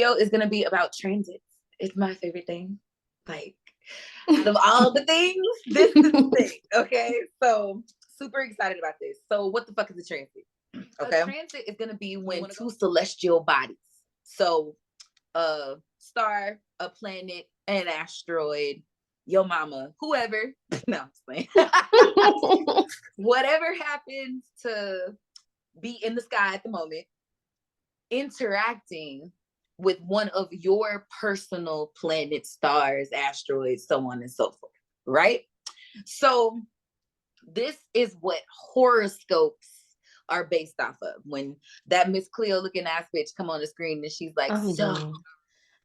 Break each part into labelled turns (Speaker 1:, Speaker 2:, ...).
Speaker 1: video is going to be about transits. It's my favorite thing. Like, out of all the things, this is the thing. Okay, so super excited about this. So what the fuck is a transit? Okay, a transit is going to be when two celestial bodies, so a star, a planet, an asteroid, your mama, whoever, no, I'm playing. Whatever happens to be in the sky at the moment, interacting with one of your personal planets, stars, asteroids, so on and so forth, right? So this is what horoscopes are based off of. When that Miss Cleo looking ass bitch come on the screen and she's like, so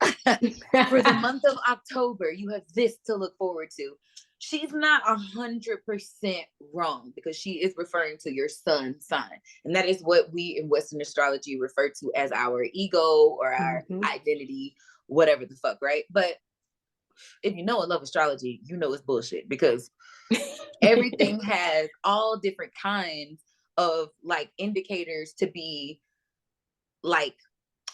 Speaker 1: for the month of October, you have this to look forward to. She's not 100% wrong, because she is referring to your sun sign. And that is what we in Western astrology refer to as our ego or our identity, whatever the fuck, right? But if you know and love astrology, you know it's bullshit, because everything has all different kinds of like indicators to be like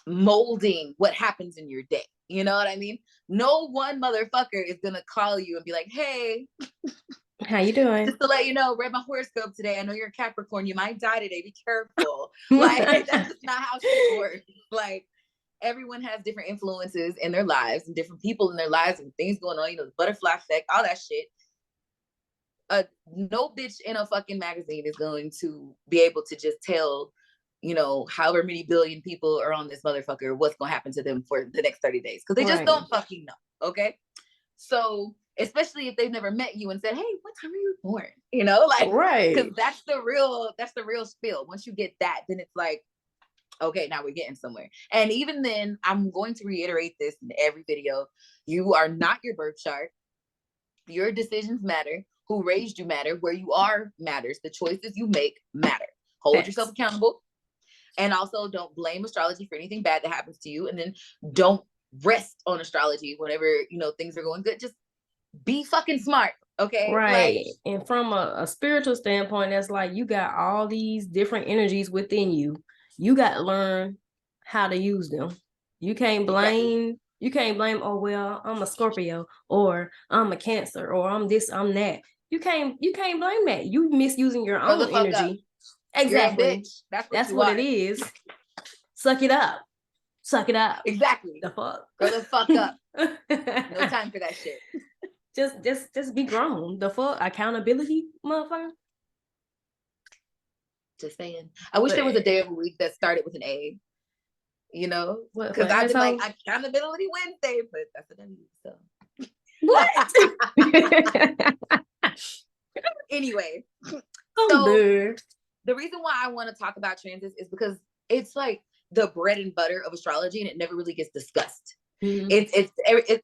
Speaker 1: molding what happens in your day. You know what I mean? No one motherfucker is gonna call you and be like, hey,
Speaker 2: how you doing?
Speaker 1: Just to let you know, read my horoscope today. I know you're a Capricorn. You might die today. Be careful. Like, that's just not how shit works. Like, everyone has different influences in their lives and different people in their lives and things going on, you know, the butterfly effect, all that shit. No bitch in a fucking magazine is going to be able to just tell, you know, however many billion people are on this motherfucker, what's going to happen to them for the next 30 days. Because they just don't fucking know. Okay. So, especially if they've never met you and said, hey, what time are you born? You know, like, because that's the real spiel. Once you get that, then it's like, okay, now we're getting somewhere. And even then, I'm going to reiterate this in every video. You are not your birth chart. Your decisions matter. Who raised you matter. Where you are matters. The choices you make matter. Hold yourself accountable. And also don't blame astrology for anything bad that happens to you. And then don't rest on astrology whenever, you know, things are going good. Just be fucking smart. Okay.
Speaker 2: Right.
Speaker 1: Like,
Speaker 2: and from a spiritual standpoint, that's like you got all these different energies within you. You got to learn how to use them. You can't blame, oh, well, I'm a Scorpio, or I'm a Cancer, or I'm this, I'm that. You can't blame that. You misusing your own energy. Exactly. That's what it is. Suck it up. Suck it up.
Speaker 1: Exactly.
Speaker 2: The fuck.
Speaker 1: Grow the fuck up. No time for that shit.
Speaker 2: Just be grown. The fuck. Accountability, motherfucker.
Speaker 1: Just saying. I wish there was a day of the week that started with an A. You know? Because I've been like, Accountability Wednesday, but that's a W, so. What? Anyway. So the reason why I want to talk about transits is because it's like the bread and butter of astrology, and it never really gets discussed. It's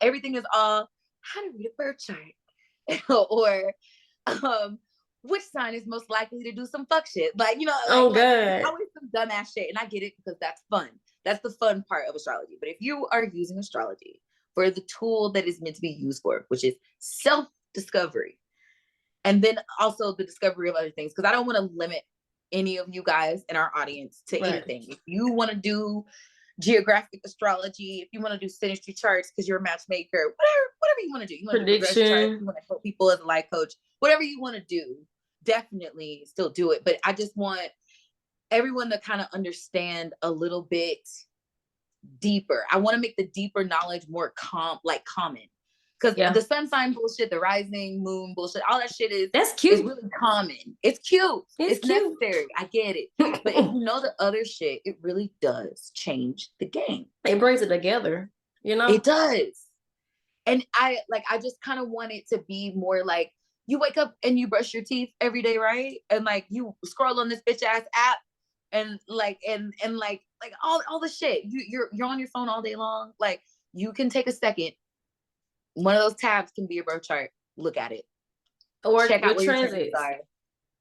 Speaker 1: everything is all how to read a birth chart, or which sign is most likely to do some fuck shit. Like, you know, like always some dumbass shit. And I get it, because that's fun. That's the fun part of astrology. But if you are using astrology for the tool that is meant to be used for, which is self-discovery, and then also the discovery of other things, because I don't want to limit any of you guys in our audience to anything. If you want to do geographic astrology, if you want to do synastry charts because you're a matchmaker, whatever you want to do, you want to do progression charts, you want to help people as a life coach, whatever you want to do, definitely still do it. But I just want everyone to kind of understand a little bit deeper. I want to make the deeper knowledge more common. Because the sun sign bullshit, the rising moon bullshit, all that shit that's cute. It's really common. It's cute. It's cute. Necessary. I get it. But if you know the other shit, it really does change the game.
Speaker 2: It brings it together, you know?
Speaker 1: It does. And I just kind of want it to be more like, you wake up and you brush your teeth every day, right? And like you scroll on this bitch ass app and like all the shit. You're on your phone all day long. Like, you can take a second. One of those tabs can be your birth chart. Look at it.
Speaker 2: Or check out what your transits are.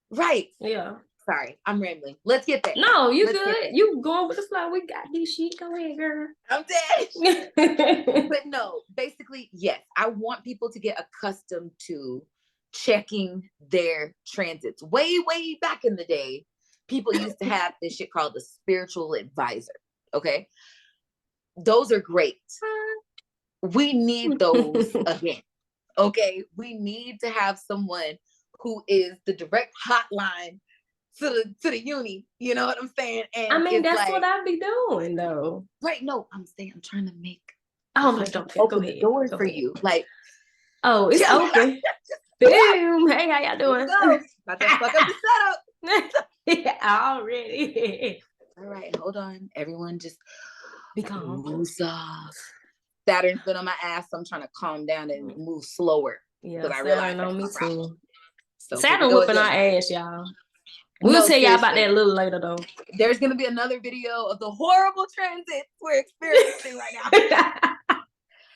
Speaker 1: Right.
Speaker 2: Yeah.
Speaker 1: Sorry, I'm rambling. Let's get there.
Speaker 2: No, you good. You going with the flow. We got this shit. Go ahead, girl.
Speaker 1: I'm dead. But no, basically, yes. I want people to get accustomed to checking their transits. Way, way back in the day, people used to have this shit called the spiritual advisor. Okay. those are great. We need those again. Okay, we need to have someone who is the direct hotline to the uni. You know what I'm saying? And
Speaker 2: I mean, that's
Speaker 1: like,
Speaker 2: what I be doing though.
Speaker 1: Right? No, I'm trying to make.
Speaker 2: Oh, okay.
Speaker 1: Open the doors for you. Like,
Speaker 2: oh, it's open. Boom. Hey, how y'all doing?
Speaker 1: About to fuck up the
Speaker 2: setup. Yeah, already.
Speaker 1: All right, hold on. Everyone just
Speaker 2: be calm.
Speaker 1: Moves off. Saturn's been on my ass, so I'm trying to calm down and move slower.
Speaker 2: Yeah, I realize on me too. So Saturn whipping our ass, y'all. We'll tell y'all about that a little later, though.
Speaker 1: There's gonna be another video of the horrible transits we're experiencing right now.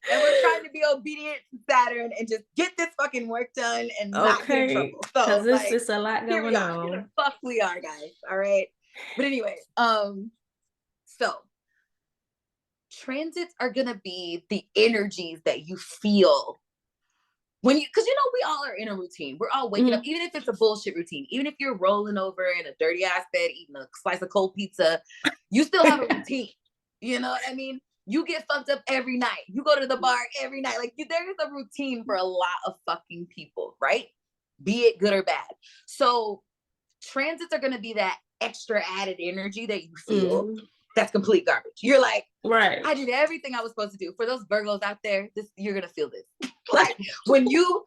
Speaker 1: And we're trying to be obedient to Saturn and just get this fucking work done and not get in trouble. So,
Speaker 2: because this is a lot going on.
Speaker 1: Who the fuck we are, guys. All right. But anyway, so transits are gonna be the energies that you feel when you, because we all are in a routine. We're all waking up, even if it's a bullshit routine, even if you're rolling over in a dirty ass bed eating a slice of cold pizza, you still have a routine. You know what I mean? You get fucked up every night. You go to the bar every night. Like, there is a routine for a lot of fucking people, right? Be it good or bad. So transits are going to be that extra added energy that you feel. That's complete garbage. You're like,
Speaker 2: right,
Speaker 1: I did everything I was supposed to do. For those Virgos out there, you're going to feel this. Like, when you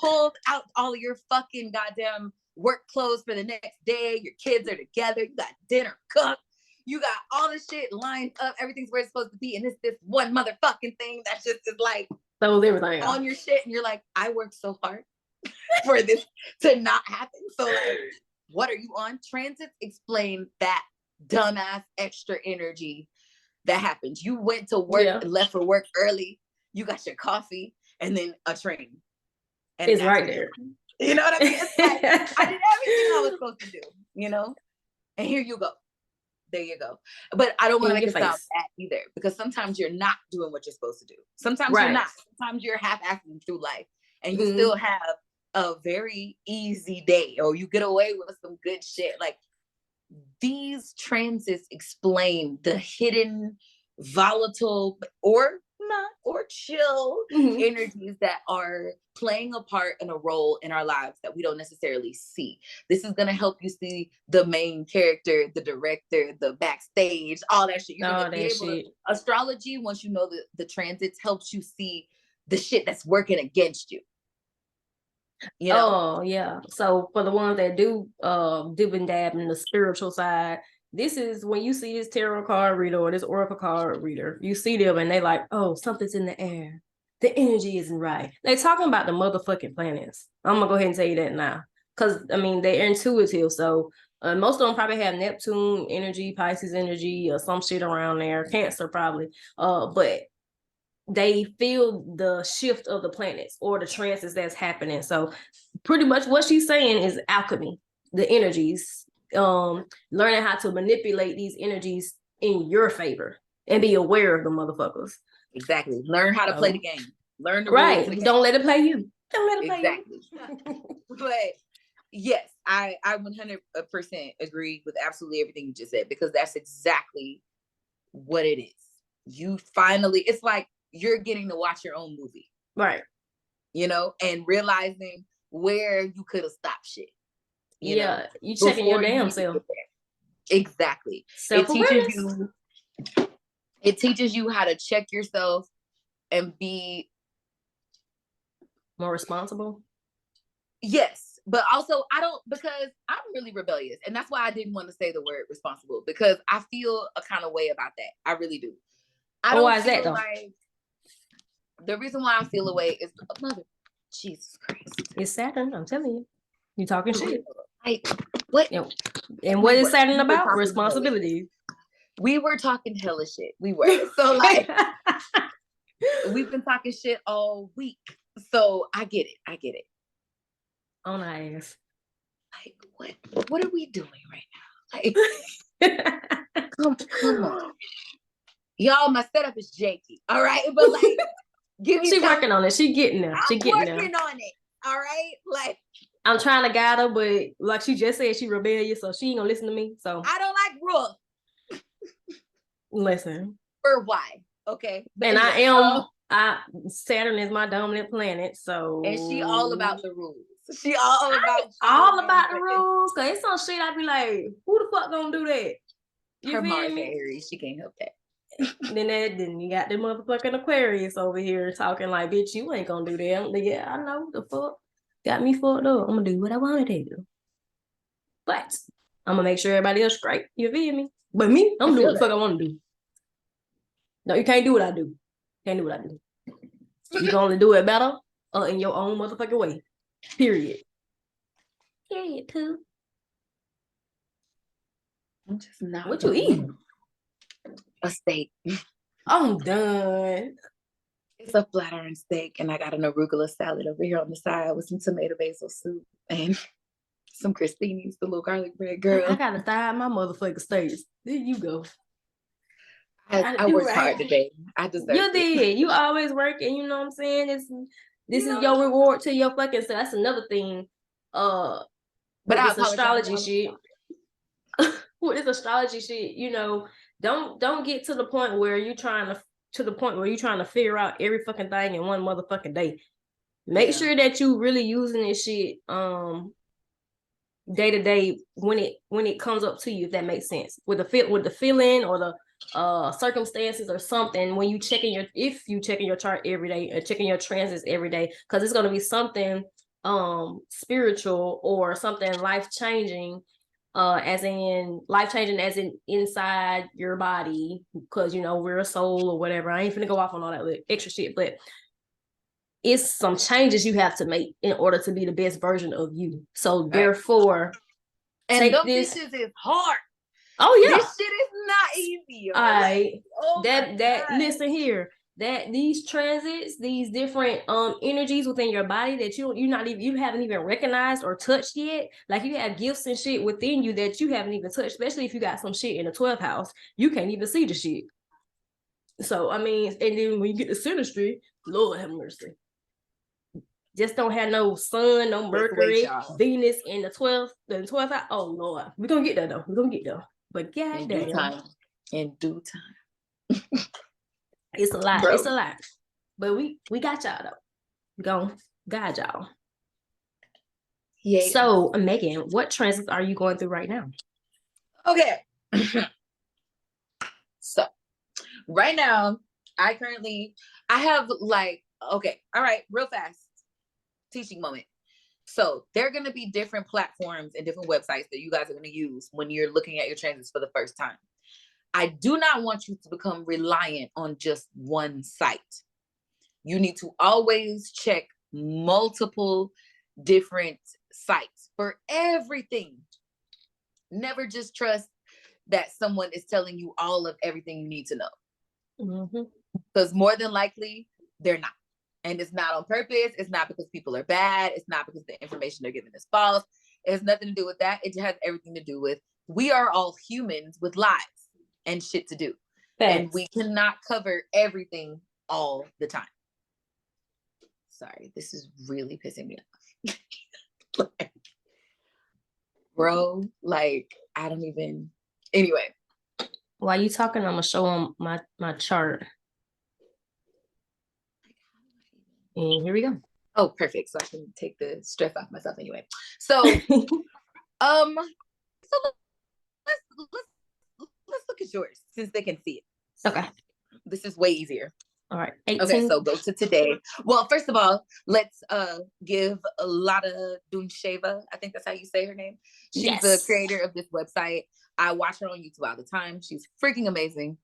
Speaker 1: pulled out all of your fucking goddamn work clothes for the next day, your kids are together, you got dinner cooked, you got all the shit lined up, everything's where it's supposed to be, and it's this one motherfucking thing that's just is like
Speaker 2: everything
Speaker 1: on your shit, and you're like, I worked so hard for this to not happen. So like, what are you on? Transits explain that dumbass extra energy that happens. You went to work and left for work early, you got your coffee, and then a train. And
Speaker 2: it's right there.
Speaker 1: You know what I mean? It's like, I did everything I was supposed to do, And here you go. There you go. But I don't want to make it sound bad either, because sometimes you're not doing what you're supposed to do. Sometimes you're not. Sometimes you're half-assing through life, and you still have a very easy day, or you get away with some good shit. Like, these transits explain the hidden, volatile, or not, or chill energies that are playing a part and a role in our lives that we don't necessarily see. This is going to help you see the main character, the director, the backstage, all that shit. You're going to be able to, astrology, once you know the transits, helps you see the shit that's working against you.
Speaker 2: Oh yeah. So for the ones that do dib and dab in the spiritual side, this is when you see this tarot card reader or this oracle card reader, you see them and they like, oh, something's in the air. The energy isn't right. They're talking about the motherfucking planets. I'm gonna go ahead and tell you that now, because I mean they're intuitive. So most of them probably have Neptune energy, Pisces energy, or some shit around there. Cancer probably. But they feel the shift of the planets or the transits that's happening. So pretty much what she's saying is alchemy, the energies, learning how to manipulate these energies in your favor and be aware of the motherfuckers.
Speaker 1: Exactly. Learn how to play the game. Learn the
Speaker 2: rules.
Speaker 1: Right.
Speaker 2: Don't let it play you. Don't let it play
Speaker 1: you. But yes, I 100% agree with absolutely everything you just said, because that's exactly what it is. You finally, it's like you're getting to watch your own movie.
Speaker 2: Right.
Speaker 1: And realizing where you could have stopped shit.
Speaker 2: You checking your damn self.
Speaker 1: Exactly. It teaches you how to check yourself and be
Speaker 2: more responsible.
Speaker 1: Yes, but also because I'm really rebellious, and that's why I didn't want to say the word responsible, because I feel a kind of way about that. I really do.
Speaker 2: Why is that though?
Speaker 1: Like, the reason why I feel a way is, mother, Jesus Christ,
Speaker 2: it's Saturn. I'm telling you, you talking shit.
Speaker 1: What?
Speaker 2: And what is Saturn about? Responsibility.
Speaker 1: We were talking hella shit. We were. So like, we've been talking shit all week. So I get it.
Speaker 2: On our ass.
Speaker 1: Like, what are we doing right now? Like, come on. Y'all, my setup is janky. All right. But like, give me
Speaker 2: She working on it. She getting there.
Speaker 1: I'm working on it. All right. Like,
Speaker 2: I'm trying to guide her, but like she just said, she rebellious, so she ain't gonna listen to me. So
Speaker 1: I don't like rules.
Speaker 2: Listen.
Speaker 1: For why? Okay. But
Speaker 2: And
Speaker 1: anyway,
Speaker 2: Saturn is my dominant planet, so
Speaker 1: and she all about the rules. She all about
Speaker 2: the rules. Cause it's some shit I be like, who the fuck gonna do that? You
Speaker 1: her
Speaker 2: feel
Speaker 1: Mars
Speaker 2: me?
Speaker 1: Aries, she can't help that.
Speaker 2: Then you got the motherfucking Aquarius over here talking like, bitch, you ain't gonna do that. I'm like, yeah, I know the fuck. Got me fucked up. I'm gonna do what I want to do. But I'm gonna make sure everybody else straight. You feel me? But me, I'm doing what the fuck I want to do. No, you can't do what I do. Can't do what I do. You can only do it better in your own motherfucking way. Period. Period, too.
Speaker 1: I'm just not.
Speaker 2: What you eating?
Speaker 1: A steak.
Speaker 2: I'm done.
Speaker 1: It's a flat iron steak, and I got an arugula salad over here on the side with some tomato basil soup and some crostinis, the little garlic bread, girl.
Speaker 2: I gotta thigh my motherfucking steaks. There you go.
Speaker 1: I worked hard today. I deserve it.
Speaker 2: You did. You always work, and you know what I'm saying? This is your reward to your fucking. So that's another thing. But this astrology shit. What is astrology shit? You know, don't get to the point where you're trying to figure out every fucking thing in one motherfucking day. Make sure that you really using this shit day to day when it comes up to you, if that makes sense. With the feeling or the circumstances or something, when if you checking your chart every day or checking your transits every day, because it's gonna be something spiritual or something life-changing, as in inside your body, because we're a soul or whatever. I ain't finna go off on all that extra shit, but it's some changes you have to make in order to be the best version of you. So therefore,
Speaker 1: and those bitches is hard.
Speaker 2: Oh yeah,
Speaker 1: this shit is not easy.
Speaker 2: All right, listen here. That these transits, these different energies within your body that you haven't even recognized or touched yet. Like, you have gifts and shit within you that you haven't even touched, especially if you got some shit in the 12th house. You can't even see the shit. So I mean, and then when you get to synastry, Lord have mercy. Just don't have no sun, no Mercury, Venus in the 12th house. Oh Lord, we're gonna get there though. But goddamn.
Speaker 1: In due time.
Speaker 2: It's a lot. Bro. It's a lot. But we got y'all though. We gonna guide y'all. Yeah. So Megan, what transits are you going through right now?
Speaker 1: Okay. So right now, I have okay, all right, real fast. Teaching moment. So there are going to be different platforms and different websites that you guys are going to use when you're looking at your transits for the first time. I do not want you to become reliant on just one site. You need to always check multiple different sites for everything. Never just trust that someone is telling you all of everything you need to know. Because more than likely, they're not. And it's not on purpose. It's not because people are bad. It's not because the information they're giving is false. It has nothing to do with that. It has everything to do with, we are all humans with lives and shit to do. Thanks. And we cannot cover everything all the time. Sorry, this is really pissing me off. Bro, like, I don't even... Anyway.
Speaker 2: While you talking, I'm going to show them my chart. And here we go.
Speaker 1: Oh, perfect. So I can take the stress off myself anyway. So, let's look at yours since they can see it.
Speaker 2: Okay.
Speaker 1: This is way easier.
Speaker 2: All right. 18.
Speaker 1: Okay, so go to today. Well, first of all, let's give Lada Dunsheva. I think that's how you say her name. She's the creator of this website. I watch her on YouTube all the time. She's freaking amazing.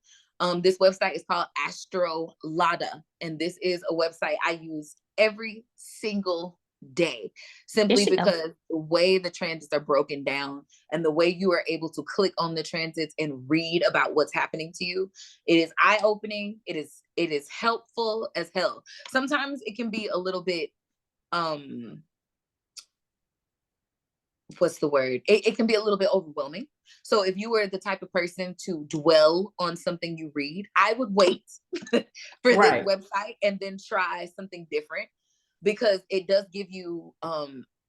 Speaker 1: This website is called Astrology, and this is a website I use every single day, simply because the way the transits are broken down and the way you are able to click on the transits and read about what's happening to you, it is eye-opening. It is helpful as hell. Sometimes it can be a little bit what's the word? It can be a little bit overwhelming. So if you were the type of person to dwell on something you read, I would wait for this website and then try something different, because it does give you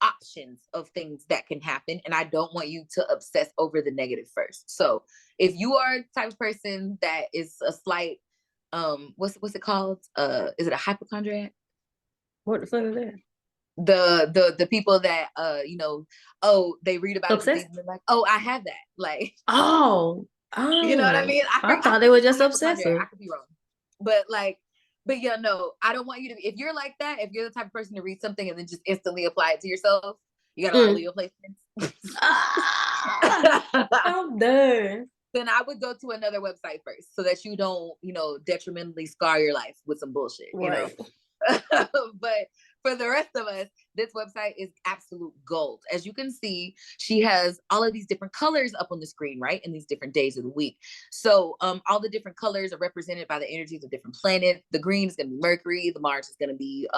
Speaker 1: options of things that can happen, and I don't want you to obsess over the negative first. So if you are the type of person that is a slight what's it called, is it a hypochondriac?
Speaker 2: What the fuck is that?
Speaker 1: The people that they read about
Speaker 2: Obsessed?
Speaker 1: a disease and they're like, oh, I have that, like,
Speaker 2: Oh,
Speaker 1: you know what I mean?
Speaker 2: I thought they were just obsessive.
Speaker 1: I could be wrong, but yeah, no, I don't want you to be. If you're like that, if you're the type of person to read something and then just instantly apply it to yourself, you got a lot of Leo placements.
Speaker 2: I'm done.
Speaker 1: Then I would go to another website first so that you don't, detrimentally scar your life with some bullshit,
Speaker 2: right.
Speaker 1: But for the rest of us, this website is absolute gold. As you can see, she has all of these different colors up on the screen, right? In these different days of the week. So all the different colors are represented by the energies of different planets. The green is going to be Mercury. The Mars is going to be,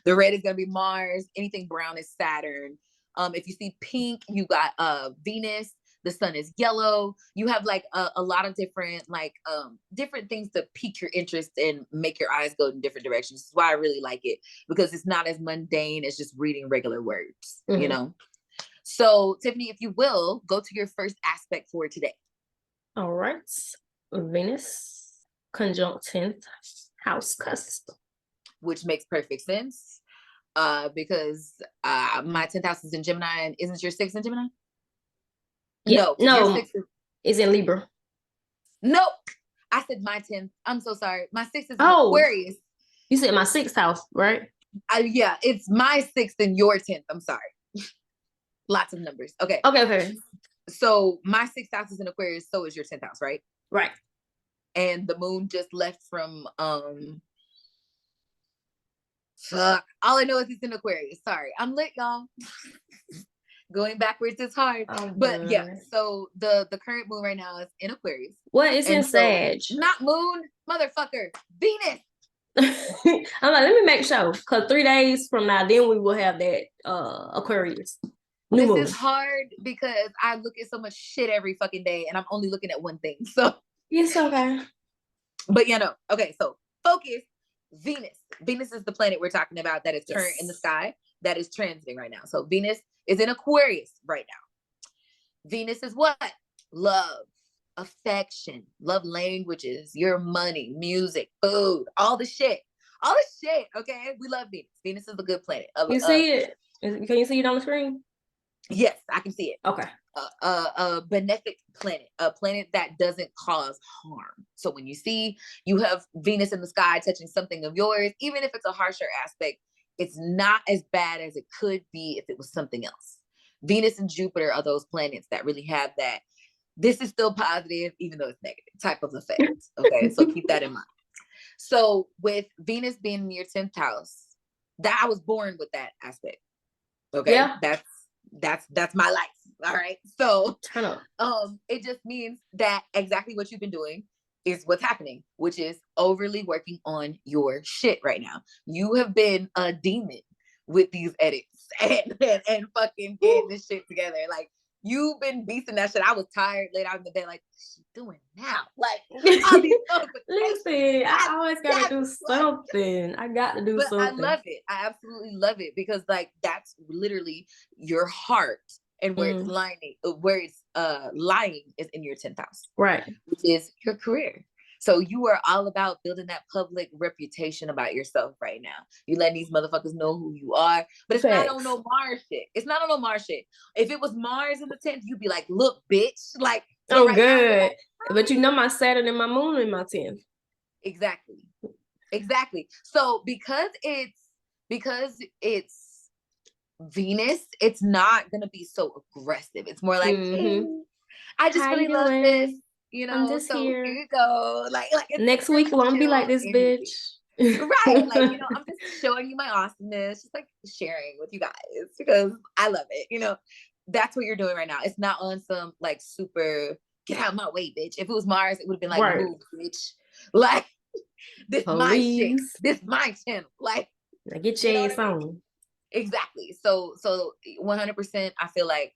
Speaker 1: the red is going to be Mars. Anything brown is Saturn. If you see pink, you got Venus. The sun is yellow. You have like a lot of different different things to pique your interest and make your eyes go in different directions. This is why I really like it, because it's not as mundane as just reading regular words, So Tiffany, if you will, go to your first aspect for today.
Speaker 2: All right. Venus conjunct 10th house cusp.
Speaker 1: Which makes perfect sense because my 10th house is in Gemini, and isn't your 6th in Gemini?
Speaker 2: Yeah, no, it's in Libra.
Speaker 1: Nope. I said my 10th. I'm so sorry. My 6th is in Aquarius.
Speaker 2: You said my 6th house, right?
Speaker 1: Yeah, it's my 6th and your 10th. I'm sorry. Lots of numbers. Okay.
Speaker 2: Okay.
Speaker 1: So my 6th house is in Aquarius, so is your 10th house, right?
Speaker 2: Right.
Speaker 1: And the moon just left from fuck. All I know is it's in Aquarius. Sorry. I'm lit, y'all. Going backwards is hard. But yeah, so the current moon right now is in Aquarius.
Speaker 2: What is in Sag?
Speaker 1: Not moon, motherfucker. Venus.
Speaker 2: I'm like, let me make sure, because 3 days from now, then we will have that Aquarius.
Speaker 1: This is hard because I look at so much shit every fucking day, and I'm only looking at one thing. So
Speaker 2: it's okay.
Speaker 1: But okay. So focus. Venus. Venus is the planet we're talking about that is current in the sky, that is transiting right now. So Venus is in Aquarius right now. Venus is what? Love, affection, love languages, your money, music, food, all the shit. Okay, we love Venus. Venus is a good planet.
Speaker 2: You see it? Can you see it on the screen?
Speaker 1: Yes, I can see it.
Speaker 2: Okay.
Speaker 1: A benefic planet, a planet that doesn't cause harm. So when you see you have Venus in the sky touching something of yours, even if it's a harsher aspect, it's not as bad as it could be if it was something else. Venus and Jupiter are those planets that really have that. This is still positive, even though it's negative type of effect. Okay, so keep that in mind. So with Venus being in your 10th house, that I was born with that aspect. Okay, yeah. That's my life. All right. So it just means that exactly what you've been doing is what's happening, which is overly working on your shit right now. You have been a demon with these edits and fucking getting this shit together. Like, you've been beasting that shit. I was tired, laid out in the bed, like, what's she doing now? Like, all these
Speaker 2: listen, I always gotta do something. I got to do something.
Speaker 1: I love it. I absolutely love it, because like that's literally your heart, and where it's lying is in your 10th house,
Speaker 2: right? Which
Speaker 1: is your career. So you are all about building that public reputation about yourself right now. You letting these motherfuckers know who you are, but it's not on no Mars shit. It's not on no Mars shit. If it was Mars in the 10th, you'd be like, look, bitch. Like,
Speaker 2: oh, right good. Now, like, but you know my Saturn and my moon in my 10th.
Speaker 1: Exactly. So because it's Venus, it's not gonna be so aggressive. It's more like, I just really love this.
Speaker 2: I'm just
Speaker 1: here you go. Like
Speaker 2: next week won't be like this, bitch.
Speaker 1: Right. Like, I'm just showing you my awesomeness, just like sharing with you guys, because I love it. That's what you're doing right now. It's not on some like super get out of my way, bitch. If it was Mars, it would have been like, move, bitch. Like, this my shit. This my channel. Like,
Speaker 2: get your ass on.
Speaker 1: Exactly. So 100%, I feel like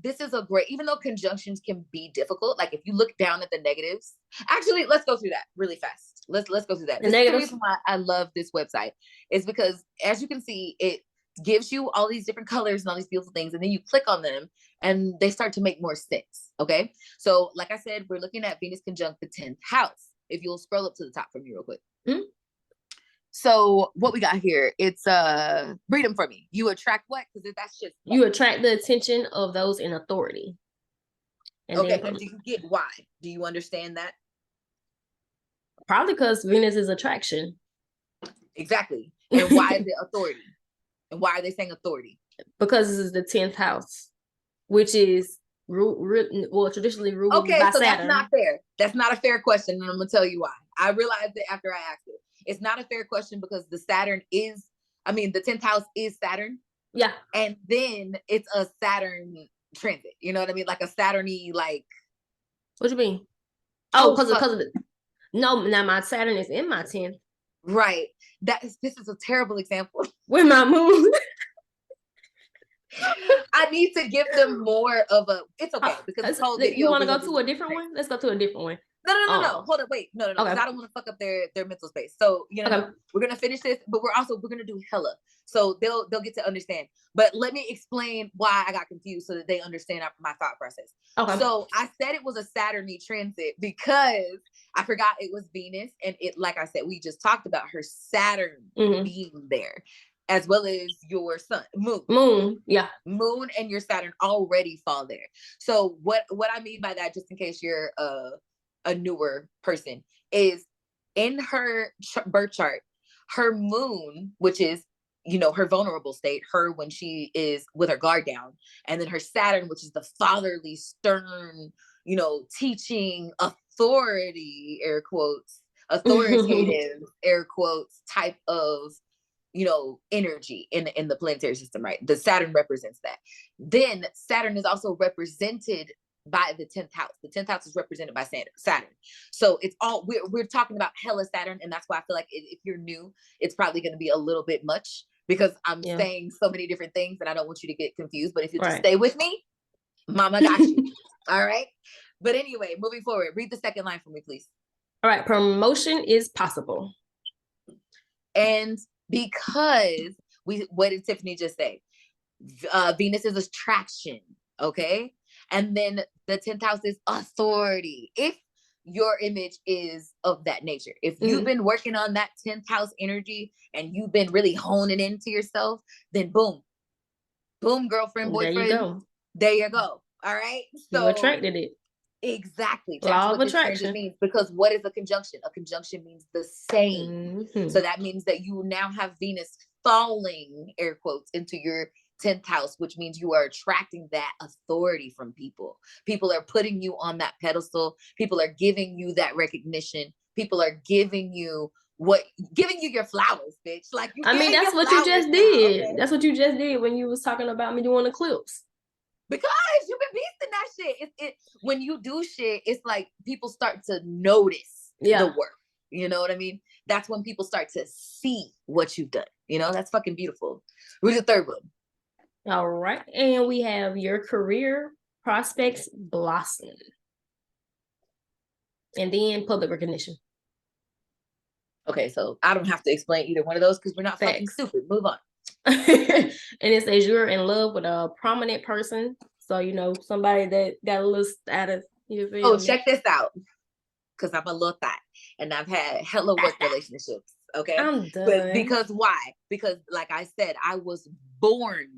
Speaker 1: this is a great, even though conjunctions can be difficult, like if you look down at the negatives, actually, let's go through that really fast. Let's go through that. The reason why I love this website is because, as you can see, it gives you all these different colors and all these beautiful things, and then you click on them and they start to make more sense. Okay, so like I said, we're looking at Venus conjunct the 10th house. If you'll scroll up to the top for me real quick. So what we got here, it's read them for me. You attract what? Because that's just
Speaker 2: you attract the attention of those in authority.
Speaker 1: And okay, and do you get why? Do you understand that?
Speaker 2: Probably because Venus is attraction.
Speaker 1: Exactly. And why is it authority? And why are they saying authority?
Speaker 2: Because this is the 10th house, which is traditionally ruled by Saturn.
Speaker 1: That's not fair. That's not a fair question, and I'm gonna tell you why. I realized it after I asked it. It's not a fair question because the 10th house is Saturn.
Speaker 2: Yeah.
Speaker 1: And then it's a Saturn transit. You know what I mean? Like a Saturn-y, like.
Speaker 2: What do you mean? Oh, because of the. No, now my Saturn is in my 10th.
Speaker 1: Right. This is a terrible example.
Speaker 2: With my moon.
Speaker 1: I need to give them more of a. It's okay because this whole video.
Speaker 2: You want to go to a different one? Let's go to a different one.
Speaker 1: No. Hold on, wait. No. Okay. I don't want to fuck up their mental space. So we're gonna finish this, but we're gonna do hella. So they'll get to understand. But let me explain why I got confused so that they understand my thought process. Okay. So I said it was a Saturn-y transit because I forgot it was Venus, and it, like I said, we just talked about her Saturn being there, as well as your sun, moon, yeah, moon and your Saturn already fall there. So what I mean by that, just in case you're a newer person, is in her birth chart, her moon, which is her vulnerable state, her when she is with her guard down, and then her Saturn, which is the fatherly, stern, teaching, authority, air quotes, authoritative, air quotes, type of energy in the planetary system, right? The Saturn represents that. Then Saturn is also represented by the 10th house. The 10th house is represented by Saturn. So it's all we're talking about hella Saturn, and that's why I feel like if you're new, it's probably going to be a little bit much because I'm saying so many different things, and I don't want you to get confused. But if you just stay with me, Mama got you. All right. But anyway, moving forward, read the second line for me, please.
Speaker 2: All right. Promotion is possible.
Speaker 1: And because what did Tiffany just say? Venus is attraction, okay? And then the 10th house is authority. If your image is of that nature, if you've been working on that 10th house energy and you've been really honing into yourself, then boom, girlfriend, boyfriend, there you go. All right. So
Speaker 2: you attracted it.
Speaker 1: Exactly. That's what this transit means. Because what is a conjunction? A conjunction means the same. So that means that you now have Venus falling, air quotes, into your 10th house, which means you are attracting that authority from people. People are putting you on that pedestal. People are giving you that recognition. People are giving you your flowers, bitch. Like
Speaker 2: that's what you just did. Okay? That's what you just did when you was talking about me doing eclipse.
Speaker 1: Because you've been beasting that shit. When you do shit, it's like people start to notice the work. You know what I mean? That's when people start to see what you've done. That's fucking beautiful. Read the third one.
Speaker 2: All right. And we have your career prospects blossom. And then public recognition.
Speaker 1: Okay, so I don't have to explain either one of those because we're not fucking stupid. Move on.
Speaker 2: And it says you're in love with a prominent person. So, somebody that got a little status.
Speaker 1: Check this out. Because I'm a little thot. And I've had hella work relationships. Okay?
Speaker 2: I'm done.
Speaker 1: But because why? Because like I said, I was born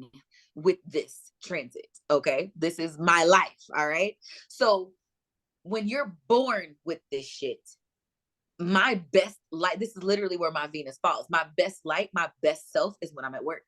Speaker 1: with this transit. Okay? This is my life. All right? So when you're born with this shit, my best light, this is literally where my Venus falls. My best light, my best self is when I'm at work,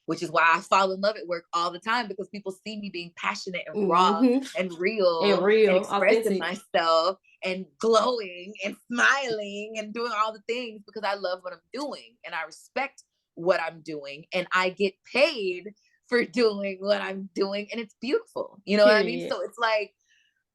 Speaker 1: which is why I fall in love at work all the time because people see me being passionate and raw and real and expressing myself and glowing and smiling and doing all the things because I love what I'm doing and I respect what I'm doing and I get paid for doing what I'm doing and it's beautiful. You know what I mean? So it's like,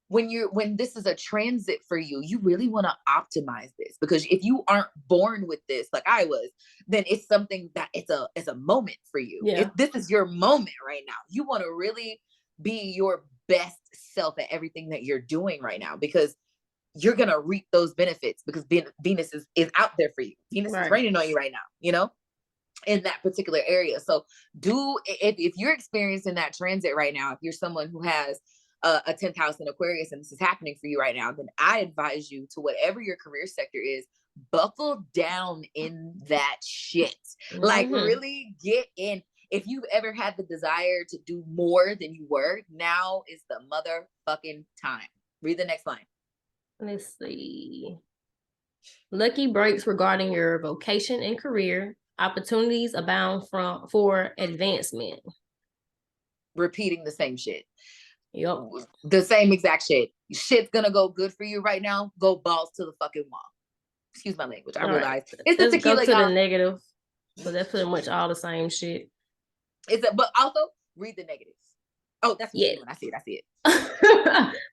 Speaker 1: when this is a transit for you, you really want to optimize this because if you aren't born with this, like I was, then it's something that it's a moment for you. Yeah. This is your moment right now. You want to really be your best self at everything that you're doing right now because you're going to reap those benefits because Venus is out there for you. Venus is raining on you right now, in that particular area. So if you're experiencing that transit right now, if you're someone who has a 10th house in Aquarius and this is happening for you right now, then I advise you to whatever your career sector is, buckle down in that shit. Like really get in. If you've ever had the desire to do more than you were, now is the motherfucking time. Read the next line.
Speaker 2: Let's see. Lucky breaks regarding your vocation and career. Opportunities abound for advancement.
Speaker 1: Repeating the same shit.
Speaker 2: Yep.
Speaker 1: The same exact shit. Shit's gonna go good for you right now. Go balls to the fucking wall. Excuse my language. I realize it's the tequila.
Speaker 2: Let's go to the negative. But that's pretty much all the same shit.
Speaker 1: But also read the negatives. Oh, that's what I see it.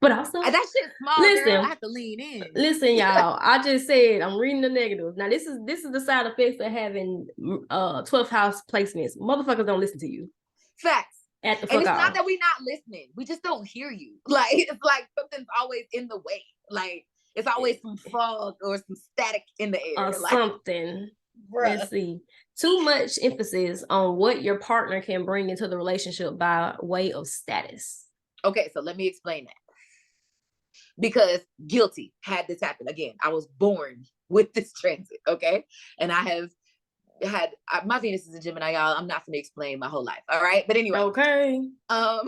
Speaker 2: But also
Speaker 1: that shit's small. Listen, girl. I have to lean in.
Speaker 2: Listen, y'all. I just said I'm reading the negatives. Now, this is the side effects of having 12th house placements. Motherfuckers don't listen to you.
Speaker 1: Facts. And it's not that we're not listening. We just don't hear you. Like it's like something's always in the way. Like it's always some fog or some static in the air.
Speaker 2: Or
Speaker 1: like,
Speaker 2: something. Bruh. Let's see. Too much emphasis on what your partner can bring into the relationship by way of status.
Speaker 1: Okay, so let me explain that. Because guilty had this happen. Again, I was born with this transit, okay? And I have had my Venus is a Gemini, y'all. I'm not going to explain my whole life, all right? But anyway.
Speaker 2: Okay.
Speaker 1: I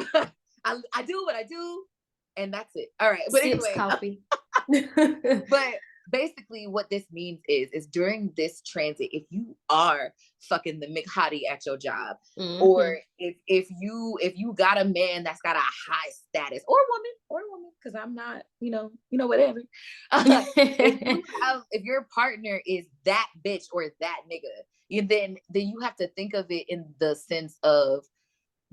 Speaker 1: do what I do, and that's it. All right. But
Speaker 2: Sips
Speaker 1: anyway.
Speaker 2: Coffee.
Speaker 1: But basically what this means is during this transit, if you are fucking the McHottie at your job, or if you got a man that's got a high status, or a woman, because I'm not, whatever. If your partner is that bitch or that nigga, then you have to think of it in the sense of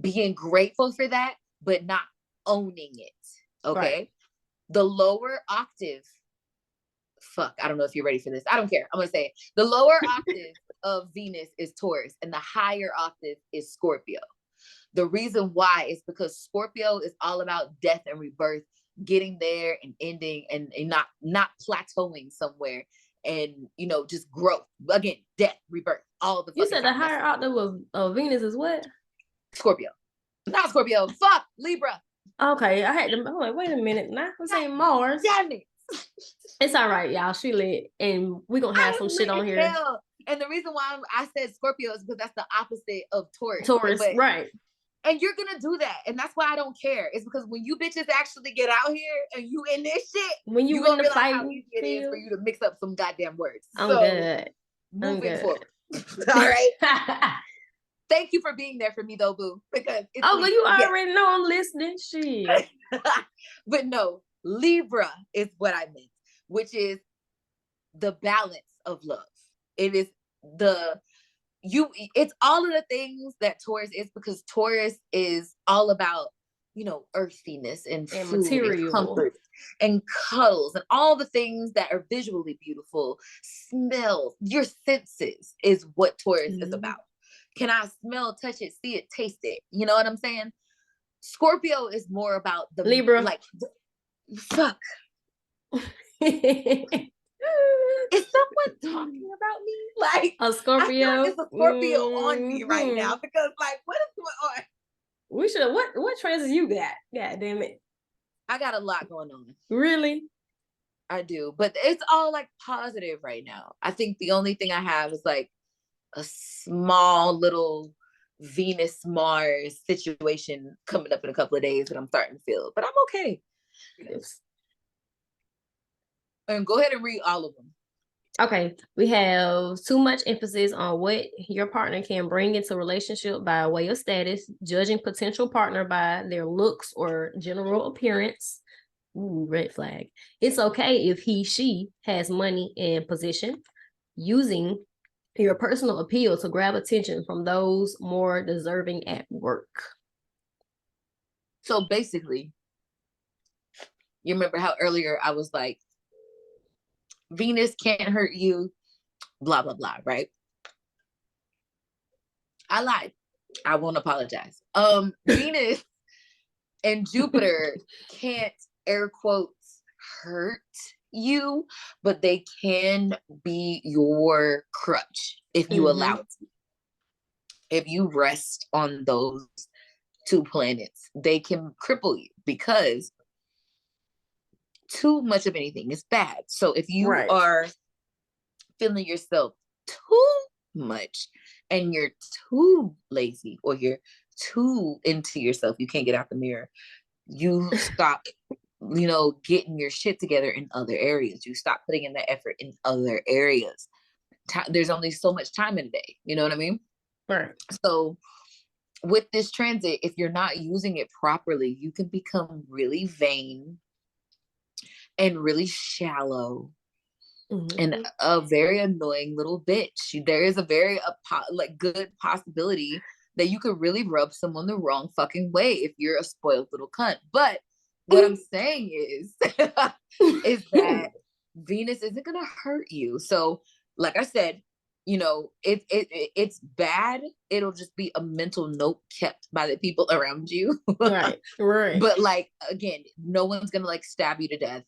Speaker 1: being grateful for that, but not owning it. Okay. Right. The lower octave, I don't know if you're ready for this. I don't care. I'm going to say it. The lower octave of Venus is Taurus and the higher octave is Scorpio. The reason why is because Scorpio is all about death and rebirth, getting there and ending and not plateauing somewhere and, just growth. Again, death, rebirth, all the.
Speaker 2: You said the higher octave of Venus is what?
Speaker 1: Scorpio. Not Scorpio. Fuck, Libra.
Speaker 2: Okay, I'm like, wait a minute. Now I'm saying Mars.
Speaker 1: Damn it.
Speaker 2: It's all right, y'all. She lit, and we're gonna have some shit on here.
Speaker 1: Hell. And the reason why I said Scorpio is because that's the opposite of Taurus.
Speaker 2: Right.
Speaker 1: And you're gonna do that, and that's why I don't care. It's because when you bitches actually get out here and you in this shit,
Speaker 2: when you
Speaker 1: gonna
Speaker 2: realize
Speaker 1: how easy it is for you to mix up some goddamn words.
Speaker 2: I'm good.
Speaker 1: Moving forward. All right. Thank you for being there for me, though, boo. Because
Speaker 2: but you already know I'm listening. Shit.
Speaker 1: But no, Libra is what I meant, which is the balance of love. It is it's all of the things that Taurus is, because Taurus is all about, earthiness and food
Speaker 2: material
Speaker 1: and comfort and cuddles and all the things that are visually beautiful. Smells, your senses is what Taurus is about. Can I smell, touch it, see it, taste it? You know what I'm saying? Scorpio is more about the
Speaker 2: Libra.
Speaker 1: Fuck. Is someone talking about me? Like
Speaker 2: a Scorpio?
Speaker 1: I feel like there's a Scorpio on me right now, because what is going on?
Speaker 2: We should. What transits you got? God damn it!
Speaker 1: I got a lot going on.
Speaker 2: Really?
Speaker 1: I do, but it's all positive right now. I think the only thing I have is a small little Venus Mars situation coming up in a couple of days that I'm starting to feel, but I'm okay. Yes. And go ahead and read all of them.
Speaker 2: Okay, we have too much emphasis on what your partner can bring into a relationship by way of status, judging potential partner by their looks or general appearance. Ooh, red flag. It's okay if she has money and position, using your personal appeal to grab attention from those more deserving at work.
Speaker 1: So basically, you remember how earlier I was like, Venus can't hurt you, blah, blah, blah, right? I lied. I won't apologize. Venus and Jupiter can't, air quotes, hurt you, but they can be your crutch if you allow it to. if you rest on those two planets, they can cripple you because too much of anything is bad. So if you are feeling yourself too much and you're too lazy or you're too into yourself, you can't get out the mirror, you stop getting your shit together in other areas. You stop putting in the effort in other areas. There's only so much time in a day, you know what I mean?
Speaker 2: Right.
Speaker 1: So with this transit, if you're not using it properly, you can become really vain and really shallow and a very annoying little bitch. There is a very good possibility that you could really rub someone the wrong fucking way if you're a spoiled little cunt. But what I'm saying is is that Venus isn't gonna hurt you. So like I said, it's bad. It'll just be a mental note kept by the people around you.
Speaker 2: Right.
Speaker 1: But like, again, no one's gonna like stab you to death,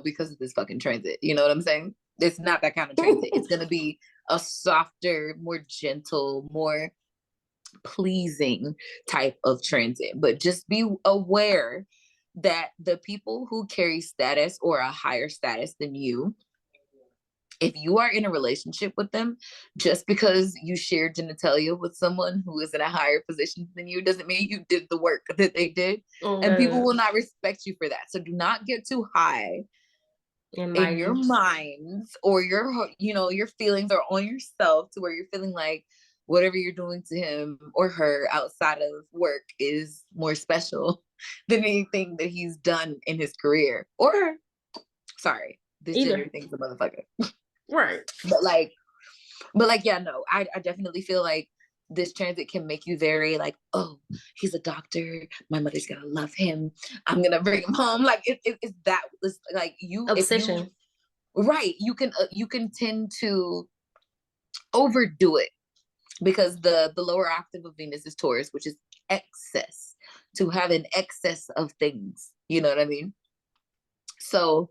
Speaker 1: because of this fucking transit. You know what I'm saying? It's not that kind of transit. It's gonna be a softer, more gentle, more pleasing type of transit. But just be aware that the people who carry status or a higher status than you, if you are in a relationship with them, just because you share genitalia with someone who is in a higher position than you doesn't mean you did the work that they did. And people will not respect you for that. So do not get too high in your minds or your feelings or on yourself to where you're feeling like whatever you're doing to him or her outside of work is more special than anything that he's done in his career or her. Sorry, this gender thing's a motherfucker.
Speaker 2: Right.
Speaker 1: But yeah, no, I definitely feel like this transit can make you very like, oh, he's a doctor, my mother's gonna love him, I'm gonna bring him home. Like it's that, it's like you
Speaker 2: obsession.
Speaker 1: Right, you can tend to overdo it because the lower octave of Venus is Taurus, which is excess, to have an excess of things, you know what I mean? So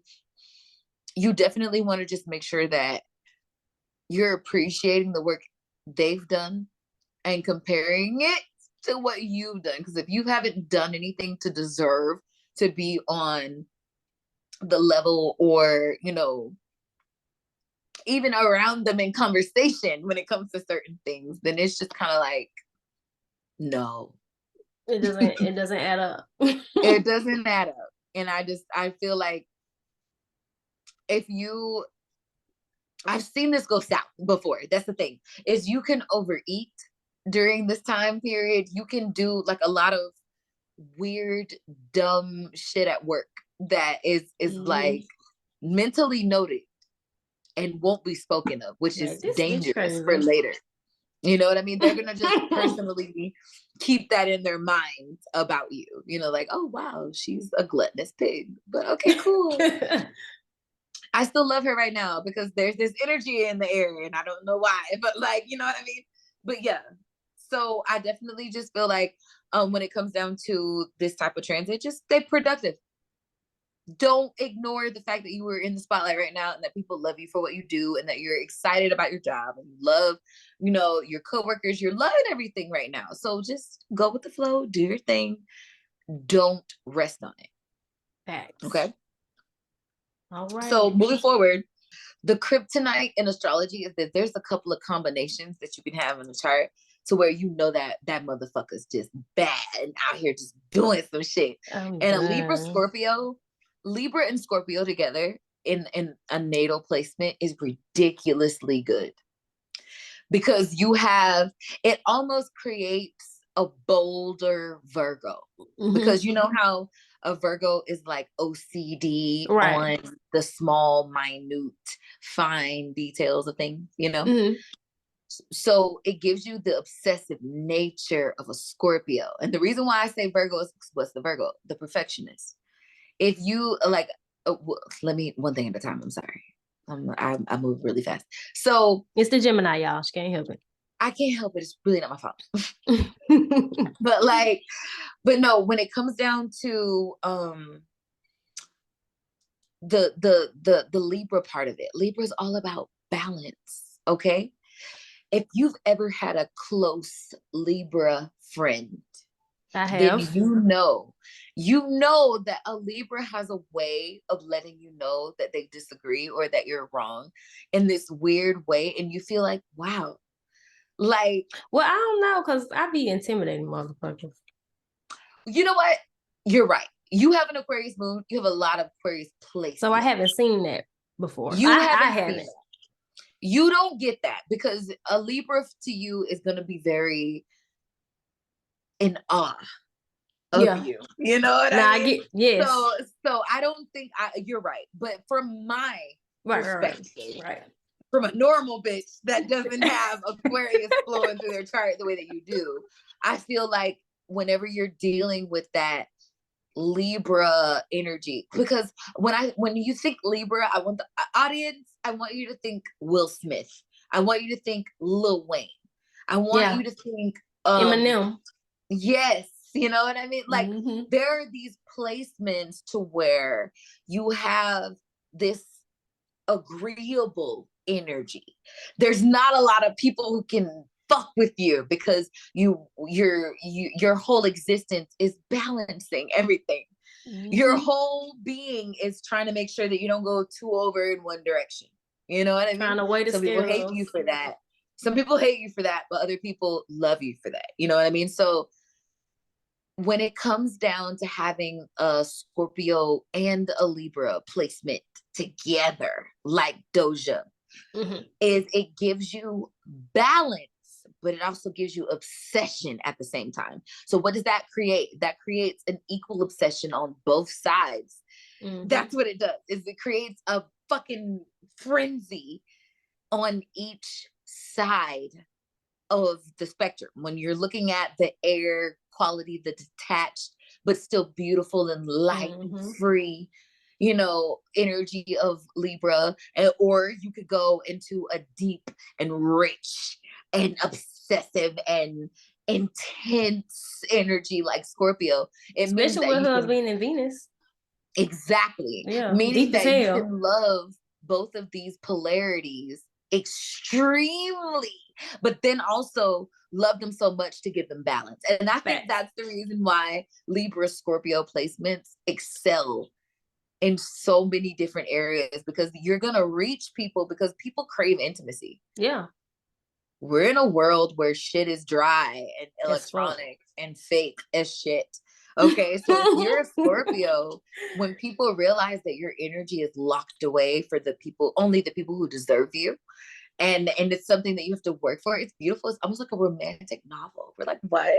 Speaker 1: you definitely want to just make sure that you're appreciating the work they've done and comparing it to what you've done. Because if you haven't done anything to deserve to be on the level or, even around them in conversation when it comes to certain things, then it's just kind of like, no.
Speaker 2: It doesn't add up.
Speaker 1: It doesn't add up. And I feel like I've seen this go south before. That's the thing, is you can overeat during this time period. You can do like a lot of weird, dumb shit at work that is like mentally noted and won't be spoken of, which is dangerous for later. You know what I mean? They're gonna just personally keep that in their mind about you. Like, oh wow, she's a gluttonous pig. But okay, cool. I still love her right now because there's this energy in the air and I don't know why, but like, you know what I mean? But yeah, so I definitely just feel like when it comes down to this type of transit, just stay productive. Don't ignore the fact that you were in the spotlight right now and that people love you for what you do and that you're excited about your job and you love, your coworkers, you're loving everything right now. So just go with the flow, do your thing. Don't rest on it.
Speaker 2: Facts.
Speaker 1: Okay.
Speaker 2: All right.
Speaker 1: So moving forward, the kryptonite in astrology is that there's a couple of combinations that you can have in the chart to where that motherfucker's just bad and out here just doing some shit. And a Libra and Scorpio together in a natal placement is ridiculously good because it almost creates a bolder Virgo because you know how a Virgo is like OCD on the small, minute, fine details of things, So it gives you the obsessive nature of a Scorpio. And the reason why I say Virgo is what's the Virgo? The perfectionist. If you like, one thing at a time. I'm sorry. I move really fast. So
Speaker 2: it's the Gemini, y'all. She can't help it.
Speaker 1: I can't help it. It's really not my fault. But no, when it comes down to the Libra part of it, Libra is all about balance. Okay. if you've ever had a close Libra friend,
Speaker 2: I
Speaker 1: then
Speaker 2: have.
Speaker 1: you know that a Libra has a way of letting you know that they disagree or that you're wrong in this weird way. And you feel like, wow, like,
Speaker 2: well, I don't know, because I be intimidating motherfuckers.
Speaker 1: You know what? You're right. You have an Aquarius moon. You have a lot of Aquarius placements.
Speaker 2: So I haven't seen that before.
Speaker 1: You
Speaker 2: I
Speaker 1: haven't seen it. You don't get that because a Libra to you is going to be very in awe of you. You know what I mean?
Speaker 2: Yes.
Speaker 1: So I don't think you're right. But from my perspective,
Speaker 2: right.
Speaker 1: From a normal bitch that doesn't have Aquarius flowing through their chart the way that you do, I feel like whenever you're dealing with that Libra energy, because when you think Libra, I want the audience, I want you to think Will Smith. I want you to think Lil Wayne. I want you to think
Speaker 2: Eminem.
Speaker 1: Yes, you know what I mean? Like there are these placements to where you have this agreeable energy. There's not a lot of people who can fuck with you because your whole existence is balancing everything. Your whole being is trying to make sure that you don't go too over in one direction. You know what I mean? Some people hate you for that. Some people hate you for that, but other people love you for that. You know what I mean? So when it comes down to having a Scorpio and a Libra placement together, like Doja, is it gives you balance, but it also gives you obsession at the same time. So what does that create? That creates an equal obsession on both sides. That's what it does, is it creates a fucking frenzy on each side of the spectrum. When you're looking at the air quality, the detached, but still beautiful and light and free, you know, energy of Libra, or you could go into a deep and rich and obsessive and intense energy like Scorpio.
Speaker 2: Especially with her being in Venus.
Speaker 1: Exactly.
Speaker 2: Yeah.
Speaker 1: Meaning that you can love both of these polarities extremely, but then also love them so much to give them balance. And I think that's the reason why Libra Scorpio placements excel in so many different areas, because you're going to reach people because people crave intimacy.
Speaker 2: Yeah.
Speaker 1: We're in a world where shit is dry and electronic and fake as shit. Okay, so if you're a Scorpio, when people realize that your energy is locked away for only the people who deserve you, and it's something that you have to work for, it's beautiful. It's almost like a romantic novel. We're like, what?